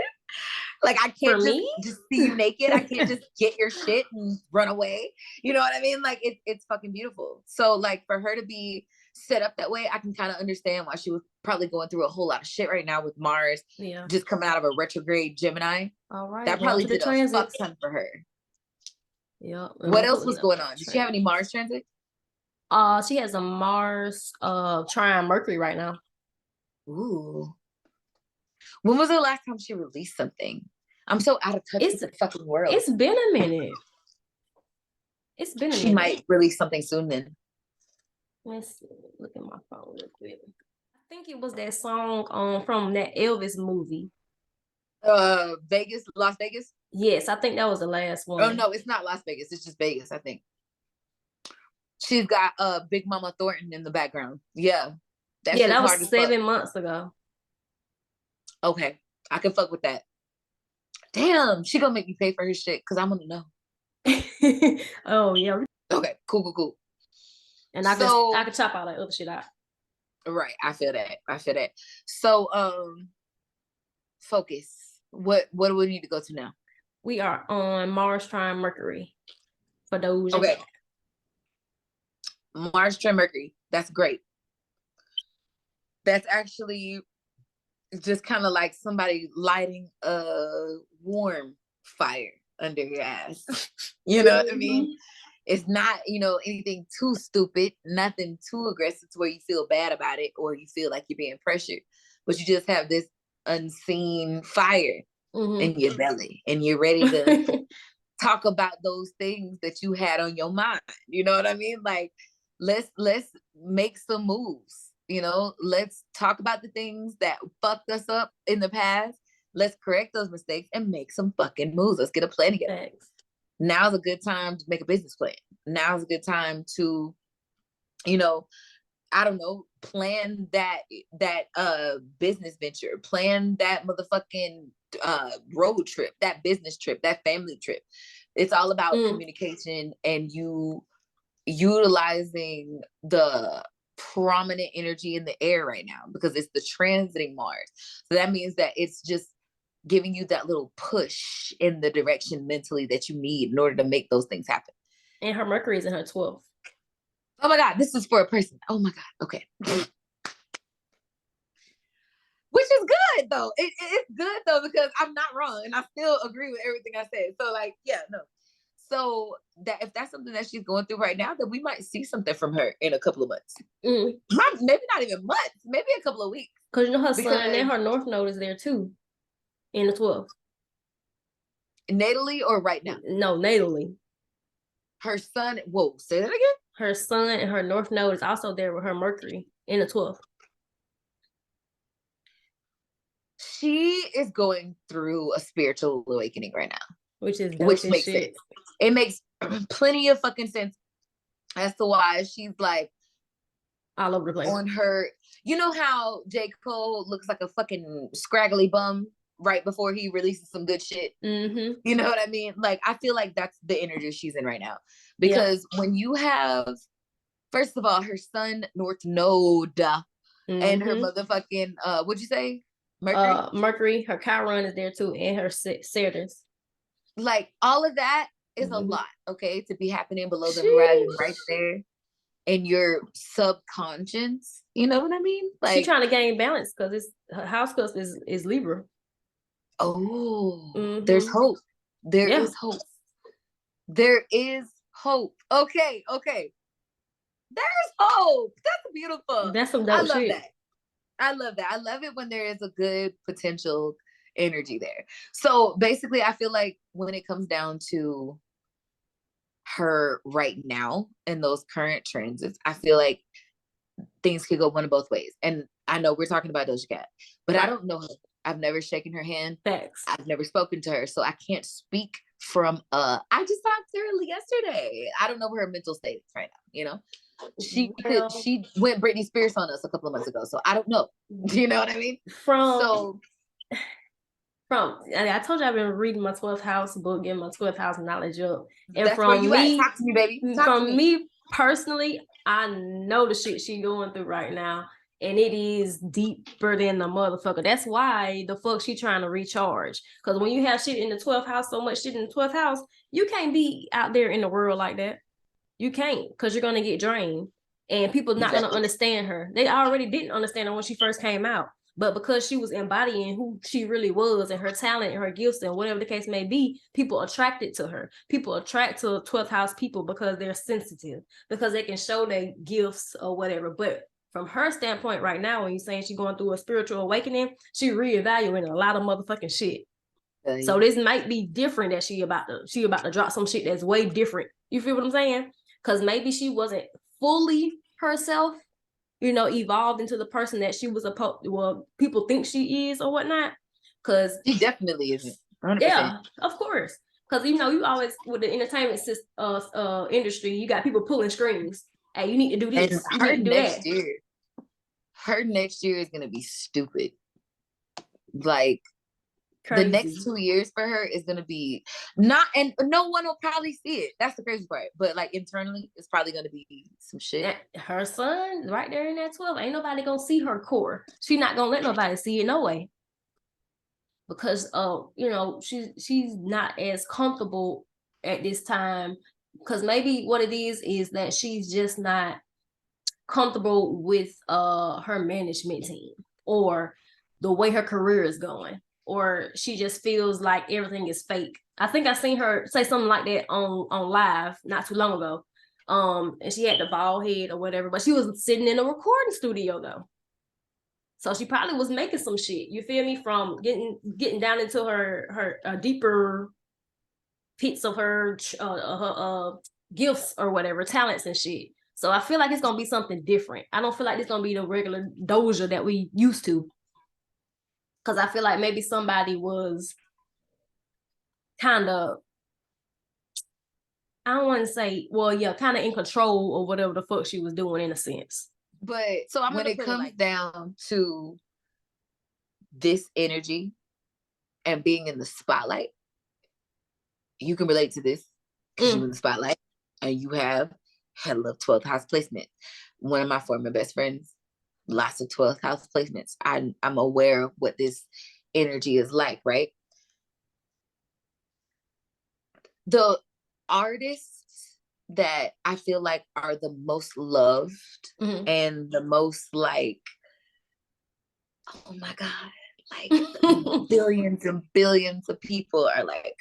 Speaker 1: Like, I can't just see you naked. I can't just get your shit and run away. You know what I mean? Like, it's fucking beautiful. So, like, for her to be set up that way, I can kind of understand why she was probably going through a whole lot of shit right now with Mars just coming out of a retrograde Gemini.
Speaker 2: All right.
Speaker 1: That probably did a fuck ton for her.
Speaker 2: Yeah.
Speaker 1: What else was going on? Did she have any Mars transit?
Speaker 2: She has a Mars trine Mercury right now.
Speaker 1: Ooh. When was the last time she released something? I'm so out of touch with the fucking world.
Speaker 2: It's been a minute.
Speaker 1: She might release something soon then.
Speaker 2: Let's look at my phone real quick. I think it was that song from that Elvis movie.
Speaker 1: Las Vegas?
Speaker 2: Yes, I think that was the last one.
Speaker 1: Oh no, it's not Las Vegas. It's just Vegas, I think. She's got Big Mama Thornton in the background. Yeah.
Speaker 2: That was 7 months ago.
Speaker 1: Okay. I can fuck with that. Damn, she gonna make me pay for her shit because I'm gonna know.
Speaker 2: Oh yeah.
Speaker 1: Okay, cool.
Speaker 2: And I can chop all that other shit out.
Speaker 1: Right. I feel that. So focus. What do we need to go to now?
Speaker 2: We are on Mars trine Mercury for Doja.
Speaker 1: Okay. Mars trine Mercury. That's great. That's actually just kind of like somebody lighting a warm fire under your ass. You know what I mean? It's not, anything too stupid, nothing too aggressive to where you feel bad about it or you feel like you're being pressured, but you just have this unseen fire in your belly and you're ready to talk about those things that you had on your mind. You know what I mean? Like, let's make some moves. You know, let's talk about the things that fucked us up in the past. Let's correct those mistakes and make some fucking moves. Let's get a plan together.
Speaker 2: Thanks.
Speaker 1: Now's a good time to make a business plan. Now's a good time to, you know, I don't know, plan that business venture, plan that motherfucking road trip, that business trip, that family trip. It's all about communication and you utilizing the prominent energy in the air right now because it's the transiting Mars. So that means that it's just giving you that little push in the direction mentally that you need in order to make those things happen.
Speaker 2: And her Mercury is in her 12th.
Speaker 1: Oh my God, this is for a person. Oh my God, okay. Which is good though. It's good though because I'm not wrong and I still agree with everything I said. So like, yeah, no. So that if that's something that she's going through right now, then we might see something from her in a couple of months. Maybe not even months, maybe a couple of weeks.
Speaker 2: Because you know her sun and her North Node is there too, in the 12th.
Speaker 1: Natally or right now?
Speaker 2: No, natally.
Speaker 1: Her sun, whoa, say that again?
Speaker 2: Her sun and her North Node is also there with her Mercury in the 12th.
Speaker 1: She is going through a spiritual awakening right now.
Speaker 2: Which
Speaker 1: makes sense. It makes plenty of fucking sense as to why she's like
Speaker 2: all over the place.
Speaker 1: On her, you know how J. Cole looks like a fucking scraggly bum right before he releases some good shit? You know what I mean? Like, I feel like that's the energy she's in right now. Because when you have, first of all, her sun North Node and her motherfucking, what'd you say?
Speaker 2: Mercury, her Chiron is there too, and her Saturn.
Speaker 1: Like, all of that is a lot, okay, to be happening below the horizon right there in your subconscious. You know what I mean? Like,
Speaker 2: she's trying to gain balance because her house cusp is Libra.
Speaker 1: Oh, there's hope. There is hope. There is hope. Okay. There's hope. That's beautiful.
Speaker 2: That's some dope shit.
Speaker 1: I love that. I love it when there is a good potential energy there. So basically, I feel like when it comes down to her right now in those current transits, I feel like things could go one of both ways. And I know we're talking about Doja Cat, but I don't know her. I've never shaken her hand.
Speaker 2: Facts.
Speaker 1: I've never spoken to her, so I can't speak from I just talked to her yesterday. I don't know where her mental state is right now, you know? She went Britney Spears on us a couple of months ago, so I don't know. Do you know what I mean?
Speaker 2: I told you I've been reading my 12th house book, getting my 12th house knowledge up. And
Speaker 1: that's where you at. Talk to me, baby.
Speaker 2: Me personally, I know the shit she's going through right now. And it is deeper than the motherfucker. That's why the fuck she trying to recharge. Because when you have shit in the 12th house, so much shit in the 12th house, you can't be out there in the world like that. You can't, because you're going to get drained. And people not going to understand her. They already didn't understand her when she first came out. But because she was embodying who she really was and her talent and her gifts and whatever the case may be, people attracted to her. People attract to 12th house people because they're sensitive, because they can show their gifts or whatever. But from her standpoint right now, when you're saying she's going through a spiritual awakening, she reevaluating a lot of motherfucking shit. So this might be different that she about to drop some shit that's way different. You feel what I'm saying? Because maybe she wasn't fully herself, you know, evolved into the person that she was people think she is or whatnot. Because
Speaker 1: she definitely isn't. 100%.
Speaker 2: Yeah, of course. Because you know, you always with the entertainment industry, you got people pulling strings. Hey, you need to do this.
Speaker 1: And her next year is gonna be stupid. Like, crazy. The next 2 years for her is gonna be not, and no one will probably see it. That's the crazy part. But like internally, it's probably gonna be some shit.
Speaker 2: Her son, right there in that 12, ain't nobody gonna see her core. She not gonna let nobody see it no way. Because you know, she's not as comfortable at this time. Because maybe what it is that she's just not comfortable with her management team or the way her career is going, or she just feels like everything is fake. I think I seen her say something like that on live not too long ago. And she had the bald head or whatever, but she was sitting in a recording studio though. So she probably was making some shit. You feel me? From getting down into her deeper pits of her gifts or whatever, talents and shit. So I feel like it's gonna be something different. I don't feel like it's gonna be the regular Doja that we used to. Cause I feel like maybe somebody was kind of, I don't want to say, well, yeah, kind of in control of whatever the fuck she was doing in a sense.
Speaker 1: But so when it comes down to this energy and being in the spotlight, you can relate to this because you're in the spotlight and you have hella 12th house placement. One of my former best friends, lots of 12th house placements. I'm aware of what this energy is like, right? The artists that I feel like are the most loved and the most like, oh my God, like billions and billions of people are like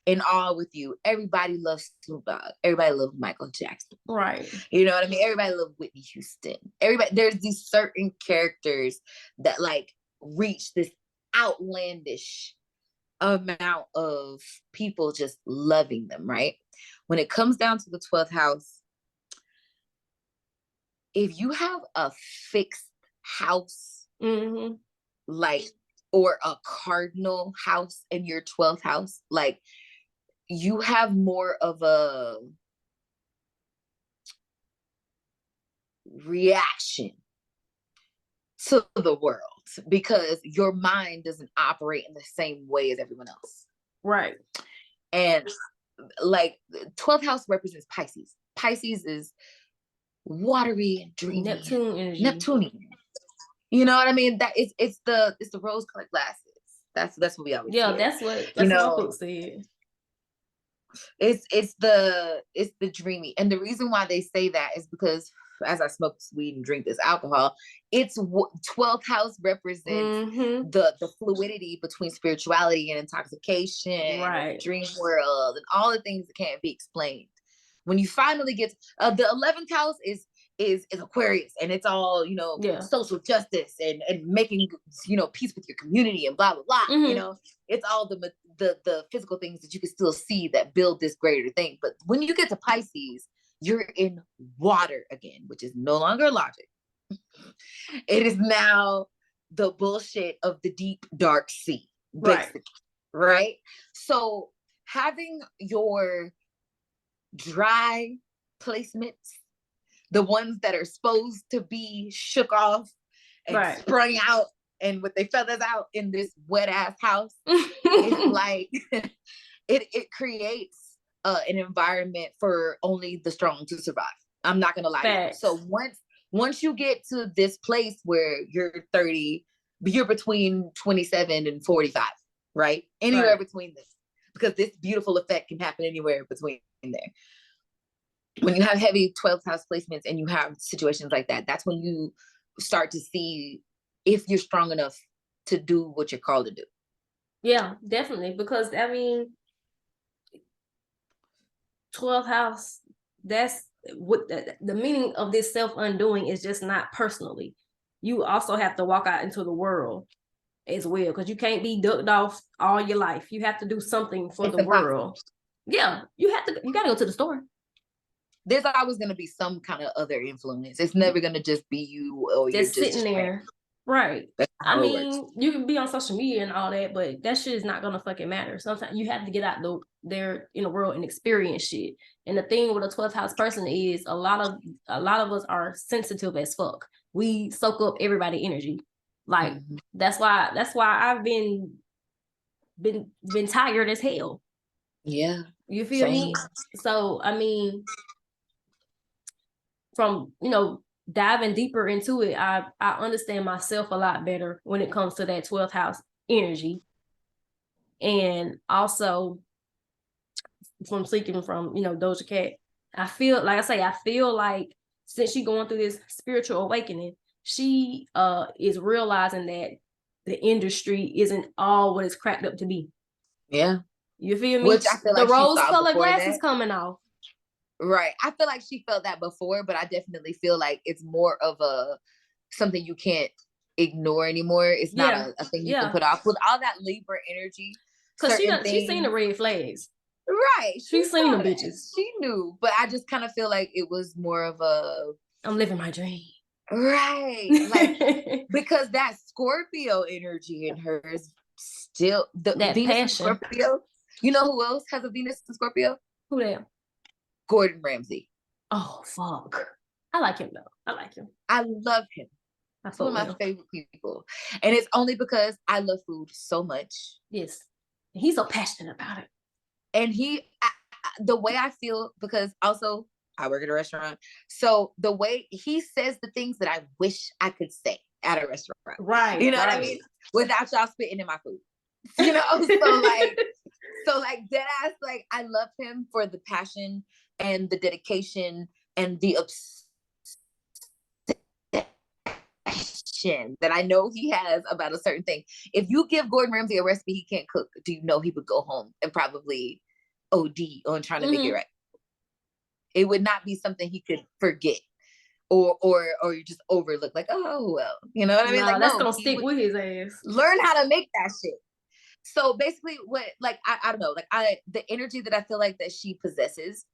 Speaker 1: in awe with you. Everybody loves Snoop Dogg. Everybody loves Michael Jackson.
Speaker 2: Right.
Speaker 1: You know what I mean? Everybody loves Whitney Houston. Everybody, there's these certain characters that like reach this outlandish amount of people just loving them, right? When it comes down to the 12th house, if you have a fixed house, like, or a cardinal house in your 12th house, like you have more of a reaction to the world because your mind doesn't operate in the same way as everyone else.
Speaker 2: Right.
Speaker 1: And like 12th house represents Pisces. Pisces is watery and dreamy.
Speaker 2: Neptune energy.
Speaker 1: Neptunian. You know what I mean? That it's the rose colored glasses. That's what we always
Speaker 2: say. That's what my book said.
Speaker 1: It's the dreamy. And the reason why they say that is because as I smoke weed and drink this alcohol, it's 12th house represents the fluidity between spirituality and intoxication,
Speaker 2: right,
Speaker 1: and dream world, and all the things that can't be explained. When you finally get the 11th house is Aquarius, and it's all, you know, social justice and making, you know, peace with your community and blah blah blah. You know, it's all the physical things that you can still see that build this greater thing. But when you get to Pisces, you're in water again, which is no longer logic. It is now the bullshit of the deep dark sea, basically, right? So having your dry placements, the ones that are supposed to be shook off and sprung out and with their feathers out in this wet ass house, it's like it creates an environment for only the strong to survive. I'm not gonna lie to you. So once you get to this place where you're 30, you're between 27 and 45, right? Anywhere between this, because this beautiful effect can happen anywhere between there. When you have heavy 12th house placements and you have situations like that, that's when you start to see if you're strong enough to do what you're called to do.
Speaker 2: Yeah, definitely. Because I mean, 12th house, that's what the meaning of this self-undoing is, just not personally. You also have to walk out into the world as well, because you can't be ducked off all your life. You have to do something for the world. Yeah, you gotta go to the store. There's
Speaker 1: always going to be some kind of other influence. It's never going to just be you or
Speaker 2: just you're just sitting there. Right. I mean, you can be on social media and all that, but that shit is not going to fucking matter. Sometimes you have to get out there in the world and experience shit. And the thing with a 12th house person is a lot of us are sensitive as fuck. We soak up everybody's energy. Like that's why I've been tired as hell.
Speaker 1: Yeah.
Speaker 2: You feel me? So, I mean, from, you know, diving deeper into it, I understand myself a lot better when it comes to that 12th house energy. And also from speaking from, you know, Doja Cat, I feel like since she's going through this spiritual awakening, she is realizing that the industry isn't all what it's cracked up to be.
Speaker 1: Yeah.
Speaker 2: You feel me?
Speaker 1: Which I feel like
Speaker 2: the rose-colored glasses coming off.
Speaker 1: Right. I feel like she felt that before, but I definitely feel like it's more of something you can't ignore anymore. It's not a thing you can put off with all that Libra energy.
Speaker 2: Because she's seen the red flags.
Speaker 1: Right.
Speaker 2: She's seen the bitches.
Speaker 1: She knew, but I just kind of feel like it was more of a
Speaker 2: I'm living my dream.
Speaker 1: Right. Like because that Scorpio energy in her is still the
Speaker 2: that
Speaker 1: Venus
Speaker 2: passion.
Speaker 1: and Scorpio. You know who else has a Venus and Scorpio?
Speaker 2: Who that?
Speaker 1: Gordon Ramsay.
Speaker 2: Oh fuck. I like him though. I like him.
Speaker 1: I love him. That's one of my favorite people. And it's only because I love food so much.
Speaker 2: Yes. He's so passionate about it.
Speaker 1: And the way I feel, because also I work at a restaurant. So the way he says the things that I wish I could say at a restaurant.
Speaker 2: Right.
Speaker 1: You know what I mean? Without y'all spitting in my food. You know? So like dead ass, like I love him for the passion and the dedication and the obsession that I know he has about a certain thing. If you give Gordon Ramsay a recipe he can't cook, do you know he would go home and probably OD on trying to make it right? It would not be something he could forget or just overlook. Like, oh well, you know what I mean?
Speaker 2: Nah,
Speaker 1: like,
Speaker 2: that's gonna stick with his ass.
Speaker 1: Learn how to make that shit. So basically, what like I don't know, like the energy that I feel like that she possesses,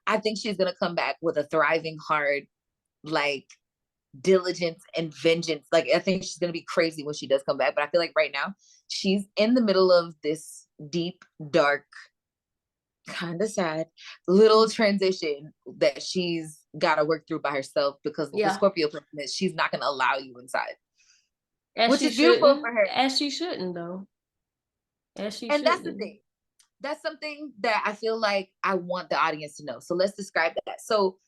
Speaker 1: I think she's gonna come back with a thriving heart, like diligence and vengeance. Like I think she's gonna be crazy when she does come back. But I feel like right now she's in the middle of this deep, dark, kind of sad little transition that she's got to work through by herself because the Scorpio person is she's not gonna allow you inside, which is beautiful for her.
Speaker 2: As she shouldn't though.
Speaker 1: That's the thing. That's something that I feel like I want the audience to know. So let's describe that. So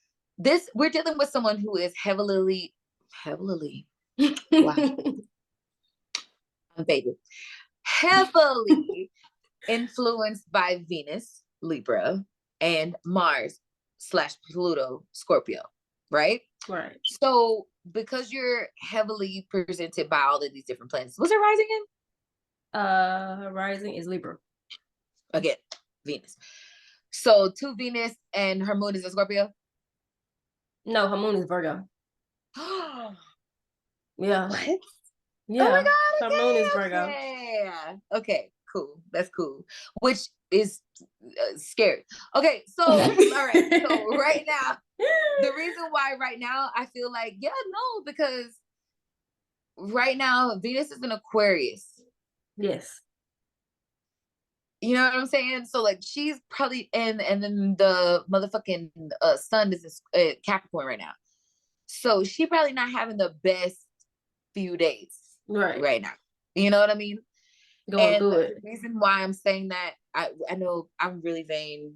Speaker 1: we're dealing with someone who is heavily wow. I'm faded. Heavily influenced by Venus, Libra, and Mars / Pluto, Scorpio, right?
Speaker 2: Right.
Speaker 1: So because you're heavily presented by all of these different planets, what's her rising in?
Speaker 2: Her rising is Libra.
Speaker 1: Again, Venus. So 2 Venus and her moon is a Scorpio?
Speaker 2: No, her moon is Virgo. Yeah.
Speaker 1: What?
Speaker 2: Yeah.
Speaker 1: Oh my God.
Speaker 2: Her moon is Virgo.
Speaker 1: Yeah. Okay, cool. That's cool. Which is scary. Okay, so all right. So right now, the reason why right now I feel like, because right now Venus is in Aquarius.
Speaker 2: Yes.
Speaker 1: You know what I'm saying? So like she's probably and then the motherfucking sun is in Capricorn right now. So she probably not having the best few days right now. You know what I mean?
Speaker 2: Going through it.
Speaker 1: The reason why I'm saying that, I know I'm really vain.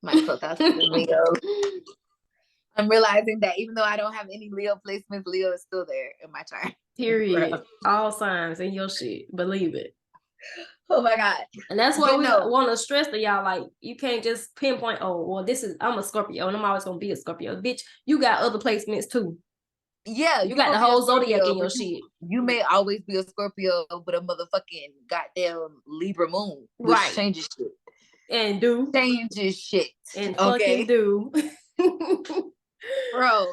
Speaker 1: My clubhouse is Leo. I'm realizing that even though I don't have any Leo placements, Leo is still there in my chart.
Speaker 2: Period. All signs in your shit. Believe it.
Speaker 1: Oh my God.
Speaker 2: And that's why we want to stress to y'all, like, you can't just pinpoint, oh, well, I'm a Scorpio and I'm always going to be a Scorpio. Bitch, you got other placements too.
Speaker 1: Yeah.
Speaker 2: You got the whole zodiac in your shit.
Speaker 1: You may always be a Scorpio with a motherfucking goddamn Libra moon, which changes shit.
Speaker 2: And do.
Speaker 1: Changes shit.
Speaker 2: And fucking do.
Speaker 1: Bro.